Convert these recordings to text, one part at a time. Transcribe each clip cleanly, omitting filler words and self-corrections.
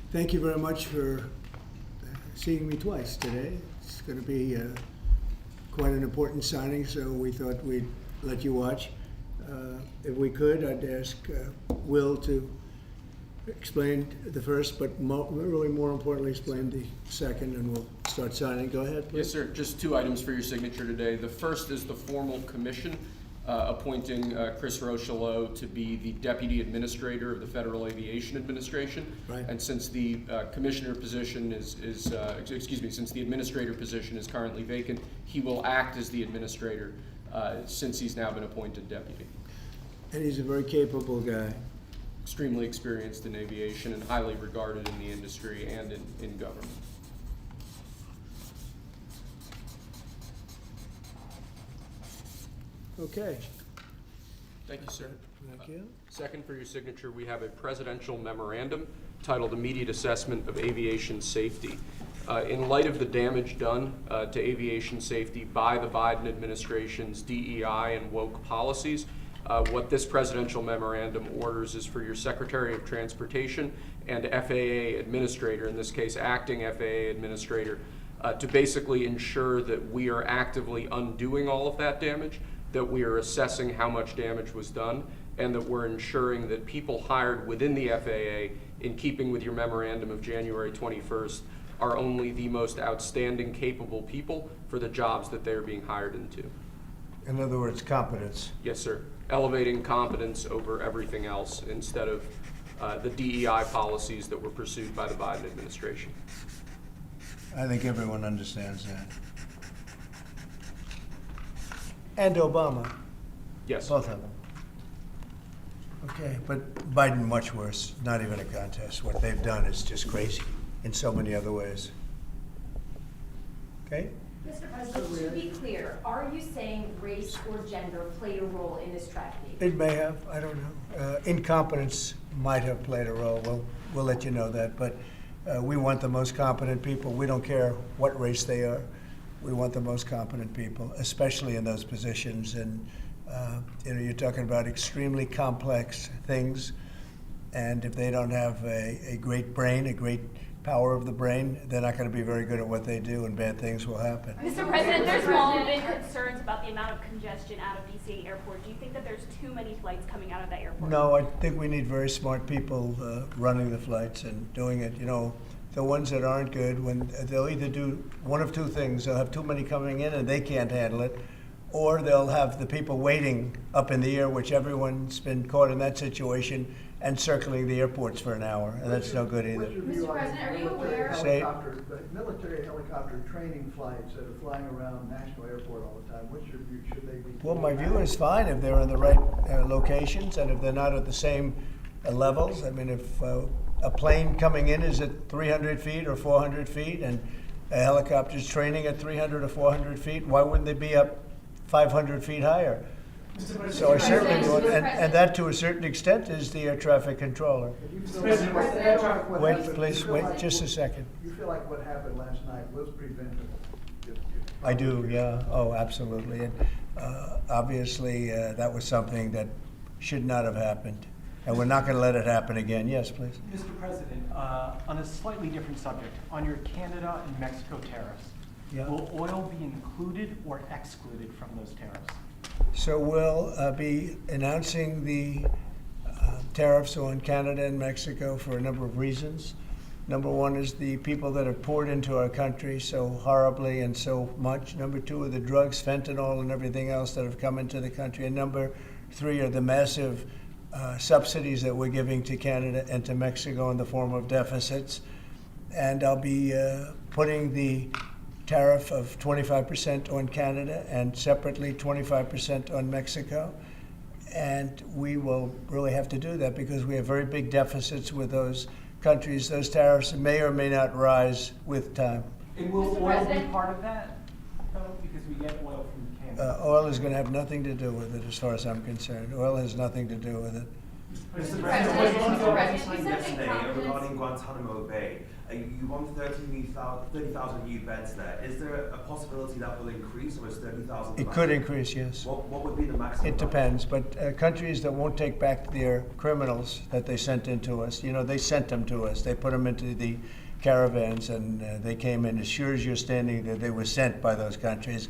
Thank you very much for seeing me twice today. It's going to be quite an important signing, so we thought we'd let you watch. If we could, I'd ask Will to explain the first, but really more importantly, explain the second, and we'll start signing. Go ahead, please. Yes, sir. Just 2 items for your signature today. The first is the formal commission appointing Chris Rochelot to be the Deputy Administrator of the Federal Aviation Administration. Right. And since the commissioner position since the administrator position is currently vacant, he will act as the administrator since he's now been appointed deputy. And he's a very capable guy. Extremely experienced in aviation and highly regarded in the industry and in government. Okay. Thank you, sir. Thank you. Second, for your signature, we have a presidential memorandum titled Immediate Assessment of Aviation Safety. In light of the damage done to aviation safety by the Biden administration's DEI and woke policies, what this presidential memorandum orders is for your Secretary of Transportation and FAA Administrator, in this case acting FAA Administrator, to basically ensure that we are actively undoing all of that damage, that we are assessing how much damage was done, and that we're ensuring that people hired within the FAA, in keeping with your memorandum of January 21st, are only the most outstanding, capable people for the jobs that they're being hired into. In other words, competence. Yes, sir. Elevating competence over everything else instead of the DEI policies that were pursued by the Biden administration. I think everyone understands that. And Obama. Yes. Both of them. Okay, but Biden much worse, not even a contest. What they've done is just crazy in so many other ways. Okay? Mr. President, to be clear, are you saying race or gender played a role in this tragedy? It may have, I don't know. Incompetence might have played a role. We'll let you know that. But we want the most competent people. We don't care what race they are. We want the most competent people, especially in those positions. And you're talking about extremely complex things. And if they don't have a great brain, a great power of the brain, they're not going to be very good at what they do, and bad things will happen. Mr. President, there's long been concerns about the amount of congestion out of DC Airport. Do you think that there's too many flights coming out of that airport? No, I think we need very smart people running the flights and doing it. You know, the ones that aren't good, when they'll either do one of 2 things. They'll have too many coming in and they can't handle it, or they'll have the people waiting up in the air, which everyone's been caught in that situation, and circling the airports for an hour, and that's no good either. Mr. President, are you aware? Military helicopter training flights that are flying around National Airport all the time, what's your view? Should they be? Well, my view is fine if they're in the right locations and if they're not at the same levels. I mean, if a plane coming in is at 300 feet or 400 feet and a helicopter's training at 300 or 400 feet, why wouldn't they be up 500 feet higher? So I certainly would, and that to a certain extent is the air traffic controller. Wait, please, wait just a second. You feel like what happened last night was preventable? I do, yeah. Oh, absolutely. And obviously, that was something that should not have happened. And we're not going to let it happen again. Yes, please. Mr. President, on a slightly different subject, on your Canada and Mexico tariffs, Yeah. will oil be included or excluded from those tariffs? So we'll be announcing the tariffs on Canada and Mexico for a number of reasons. Number one is the people that have poured into our country so horribly and so much. Number two are the drugs, fentanyl, and everything else that have come into the country. And number three are the massive subsidies that we're giving to Canada and to Mexico in the form of deficits. And I'll be putting the tariff of 25% on Canada and separately 25% on Mexico. And we will really have to do that because we have very big deficits with those countries. Those tariffs may or may not rise with time. And will Mr. oil President? be part of that, though? Because we get oil from Canada. Oil is going to have nothing to do with it as far as I'm concerned. Oil has nothing to do with it. Mr. President, President, Mr. President, signed you said yesterday incompetence. regarding Guantanamo Bay. You want 30,000 new beds there. Is there a possibility that will increase, or is 30,000? It could increase, yes. What would be the maximum? It depends, but countries that won't take back their criminals that they sent into us, you know, they sent them to us. They put them into the caravans, and they came in. As sure as you're standing there, they were sent by those countries.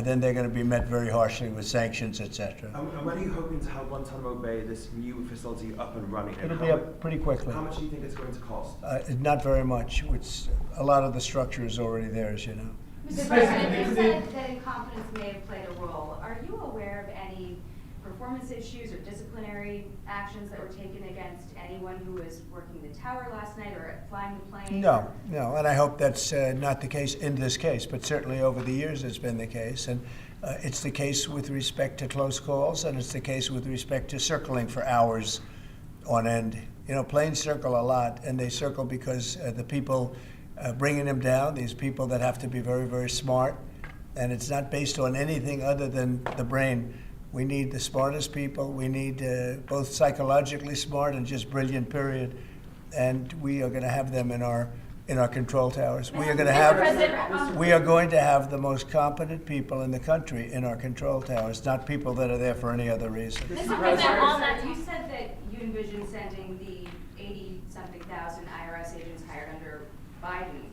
Then they're going to be met very harshly with sanctions, etc. And when are you hoping to have Guantanamo Bay, this new facility, up and running? And It'll how be up pretty quickly. How much do you think it's going to cost? Not very much. A lot of the structure is already there, as you know. Mr. President, you said that incompetence may have played a role. Are you aware of any performance issues or disciplinary actions that were taken against anyone who was working the tower last night or flying the plane? No, and I hope that's not the case in this case, but certainly over the years it's been the case. And it's the case with respect to close calls, and it's the case with respect to circling for hours on end. You know, planes circle a lot, and they circle because the people bringing them down, these people that have to be very, very smart, and it's not based on anything other than the brain. We need the smartest people. We need both psychologically smart and just brilliant, period. And we are going to have them in our control towers. We are going to have the most competent people in the country in our control towers, not people that are there for any other reason. Mr. President, on that, you said that you envision sending the 80-something thousand IRS agents hired under Biden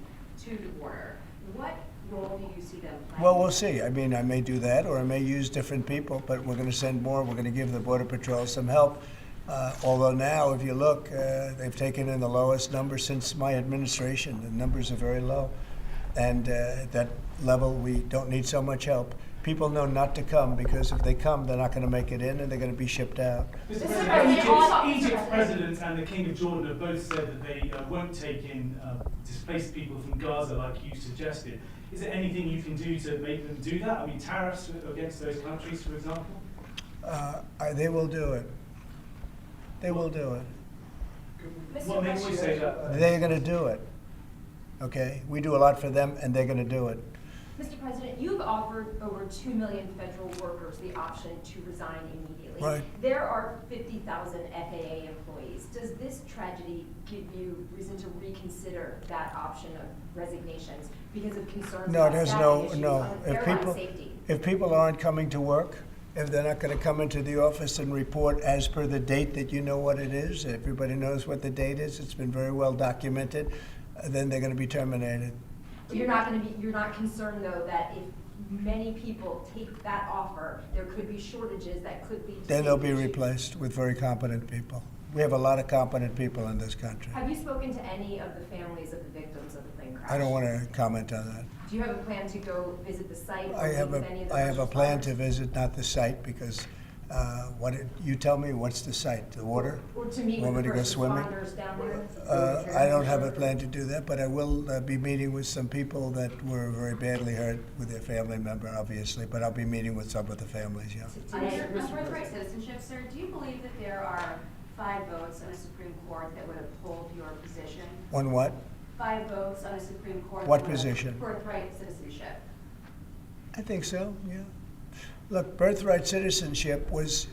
to the border. What role do you see them playing? Well, we'll see. I mean, I may do that, or I may use different people, but we're going to send more. We're going to give the Border Patrol some help. Although now, if you look, they've taken in the lowest number since my administration. The numbers are very low. And at that level, we don't need so much help. People know not to come, because if they come, they're not going to make it in, and they're going to be shipped out. Mr. President, Egypt's president and the King of Jordan have both said that they won't take in displaced people from Gaza like you suggested. Is there anything you can do to make them do that? I mean, tariffs against those countries, for example? They will do it. They will do it. What makes you say that? They're going to do it. Okay? We do a lot for them, and they're going to do it. Mr. President, you've offered over 2 million federal workers the option to resign immediately. Right. There are 50,000 FAA employees. Does this tragedy give you reason to reconsider that option of resignations because of concerns No, about there's staffing issues no. on airline safety? If people aren't coming to work, if they're not going to come into the office and report as per the date that you know what it is, everybody knows what the date is, it's been very well documented, then they're going to be terminated. You're not concerned though that if many people take that offer, there could be shortages that could lead to Then they'll be issues? replaced with very competent people. We have a lot of competent people in this country. Have you spoken to any of the families of the victims of the plane crash? I don't want to comment on that. Do you have a plan to go visit the site? Or I have meet with any of the I have a first plan to responders? visit, not the site, because you tell me, what's the site? The water? Or to meet Want with me the to go first swimming? responders down there? I don't have a plan to do that, but I will be meeting with some people that were very badly hurt with their family member, obviously, but I'll be meeting with some of the families, yeah. On your birthright citizenship, sir, do you believe that there are 5 votes on a Supreme Court that would uphold your position? On what? 5 votes on a Supreme Court. What that would position? Birthright citizenship. I think so, yeah. Look, birthright citizenship was,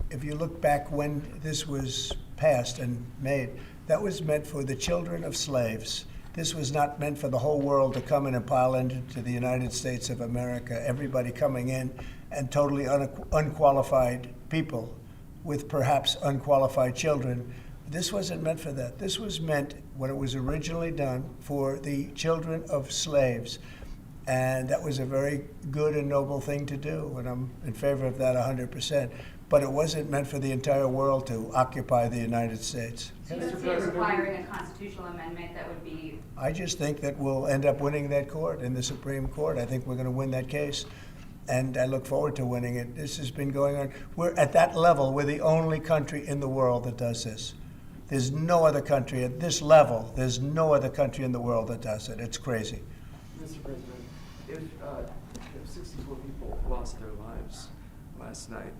if you look back when this was passed and made, that was meant for the children of slaves. This was not meant for the whole world to come in and pile into the United States of America, everybody coming in, and totally unqualified people with perhaps unqualified children. This wasn't meant for that. This was meant, when it was originally done, for the children of slaves. And that was a very good and noble thing to do, and I'm in favor of that 100%. But it wasn't meant for the entire world to occupy the United States. So you don't see it requiring a constitutional amendment that would be... I just think that we'll end up winning that court in the Supreme Court. I think we're going to win that case, and I look forward to winning it. This has been going on. We're at that level. We're the only country in the world that does this. There's no other country at this level. There's no other country in the world that does it. It's crazy. Mr. President, if 64 people lost their lives last night,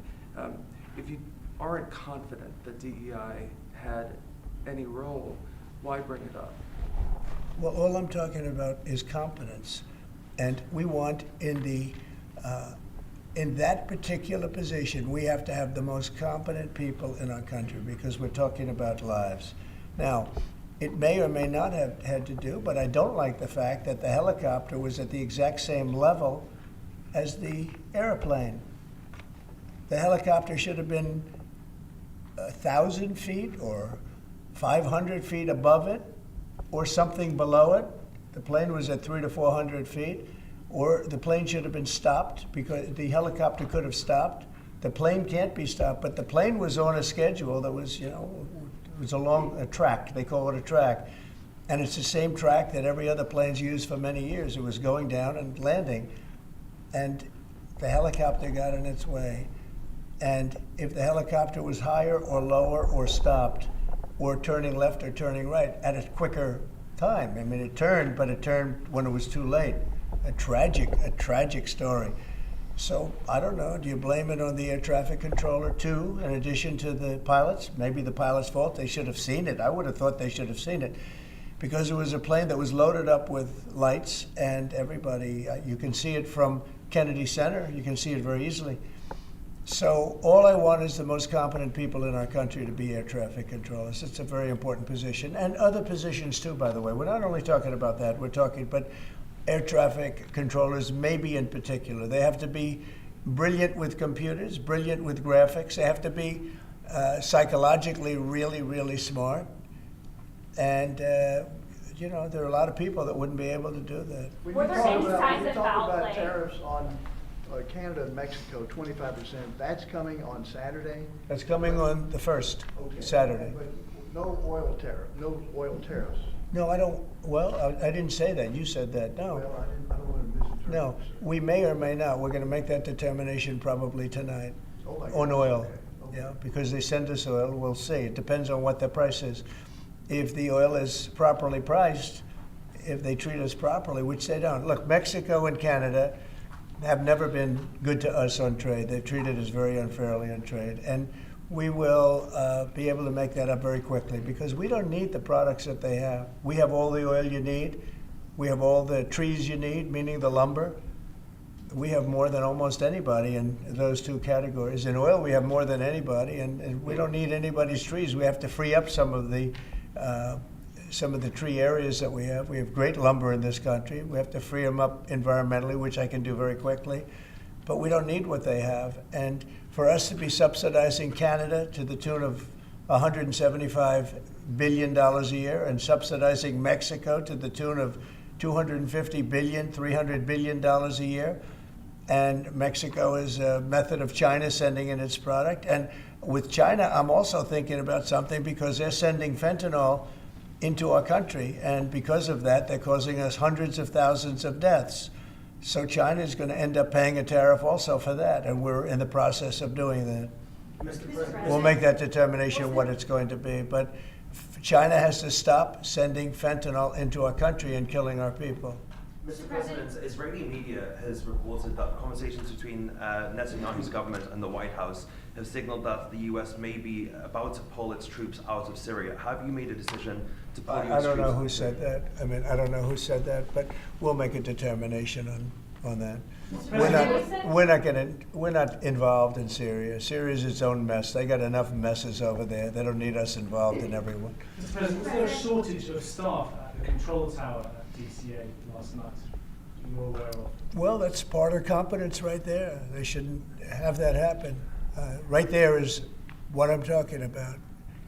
if you aren't confident that DEI had any role, why bring it up? Well, all I'm talking about is competence. And we want in the in that particular position, we have to have the most competent people in our country because we're talking about lives. Now, it may or may not have had to do, but I don't like the fact that the helicopter was at the exact same level as the airplane. The helicopter should have been 1,000 feet or 500 feet above it or something below it. The plane was at 300 to 400 feet, or the plane should have been stopped because the helicopter could have stopped. The plane can't be stopped, but the plane was on a schedule that was, it was along a track. They call it a track. And it's the same track that every other plane's used for many years. It was going down and landing. And the helicopter got in its way. And if the helicopter was higher or lower or stopped or turning left or turning right at a quicker time. I mean, it turned, but it turned when it was too late. A tragic story. So I don't know, do you blame it on the air traffic controller too, in addition to the pilots? Maybe the pilot's fault, they should have seen it. I would have thought they should have seen it because it was a plane that was loaded up with lights and everybody, you can see it from Kennedy Center, you can see it very easily. So all I want is the most competent people in our country to be air traffic controllers. It's a very important position, and other positions too, by the way. We're not only talking about that, we're talking, but air traffic controllers, maybe in particular. They have to be brilliant with computers, brilliant with graphics. They have to be psychologically really, really smart. And, there are a lot of people that wouldn't be able to do that. When Were you there talk any about- signs when you of talk foul about play? tariffs on Canada and Mexico, 25%, that's coming on Saturday? That's coming on the 1st, Okay. Saturday. But no oil tariffs. No, I don't, I didn't say that. You said that, no. Well, I don't want to misinterpret. No, sir. we may or may not. We're going to make that determination probably tonight Oh, my on goodness. oil. Okay. Yeah, because they send us oil, we'll see. It depends on what the price is. If the oil is properly priced, if they treat us properly, which they don't. Look, Mexico and Canada have never been good to us on trade. They've treated us very unfairly on trade. And we will be able to make that up very quickly because we don't need the products that they have. We have all the oil you need. We have all the trees you need, meaning the lumber. We have more than almost anybody in those two categories. In oil, we have more than anybody, and we don't need anybody's trees. We have to free up some of the tree areas that we have. We have great lumber in this country. We have to free them up environmentally, which I can do very quickly. But we don't need what they have. And for us to be subsidizing Canada to the tune of $175 billion a year and subsidizing Mexico to the tune of $250 billion, $300 billion a year, and Mexico is a method of China sending in its product. And with China, I'm also thinking about something because they're sending fentanyl into our country, and because of that, they're causing us hundreds of thousands of deaths. So China is going to end up paying a tariff also for that, and we're in the process of doing that. Mr. President. We'll make that determination what it's going to be, but China has to stop sending fentanyl into our country and killing our people. Mr. President, Israeli media has reported that conversations between Netanyahu's government and the White House have signaled that the U.S. may be about to pull its troops out of Syria. Have you made a decision to pull your troops? I don't know out who of said Syria? that. I mean, I don't know who said that, but we'll make a determination on that. We're not involved in Syria. Syria is its own mess. They got enough messes over there. They don't need us involved in everyone. Mr. President, was there a shortage of staff at the control tower at DCA last night? You're aware of? Well, that's part of competence right there. They shouldn't have that happen. Right there is what I'm talking about.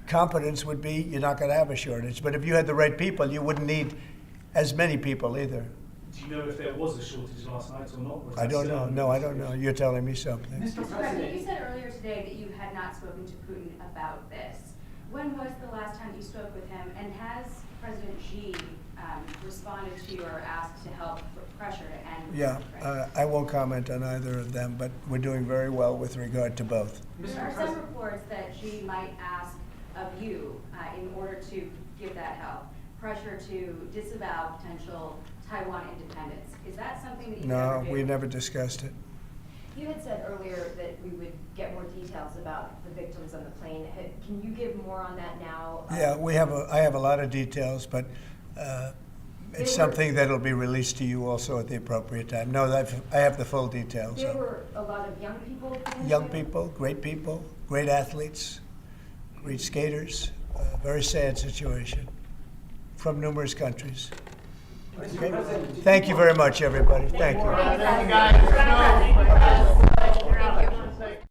Competence would be you're not going to have a shortage. But if you had the right people, you wouldn't need as many people either. Do you know if there was a shortage last night or not? I don't know. No, I don't know. You're telling me something. Mr. President, you said earlier today that you had not spoken to Putin about this. When was the last time you spoke with him, and has President Xi responded to your ask to help put pressure to end Yeah, Ukraine? I won't comment on either of them, but we're doing very well with regard to both. There are some reports that Xi might ask of you, in order to give that help, pressure to disavow potential Taiwan independence. Is that something that you No, ever do? we never discussed it. You had said earlier that we would get more details about the victims on the plane. Can you give more on that now? Yeah, I have a lot of details, but it's There were- something that'll be released to you also at the appropriate time. No, I have the full details. There were a lot of young people. Young people, great athletes, great skaters. Very sad situation from numerous countries. Okay. Thank you very much, everybody. Thank you. Thank you, guys.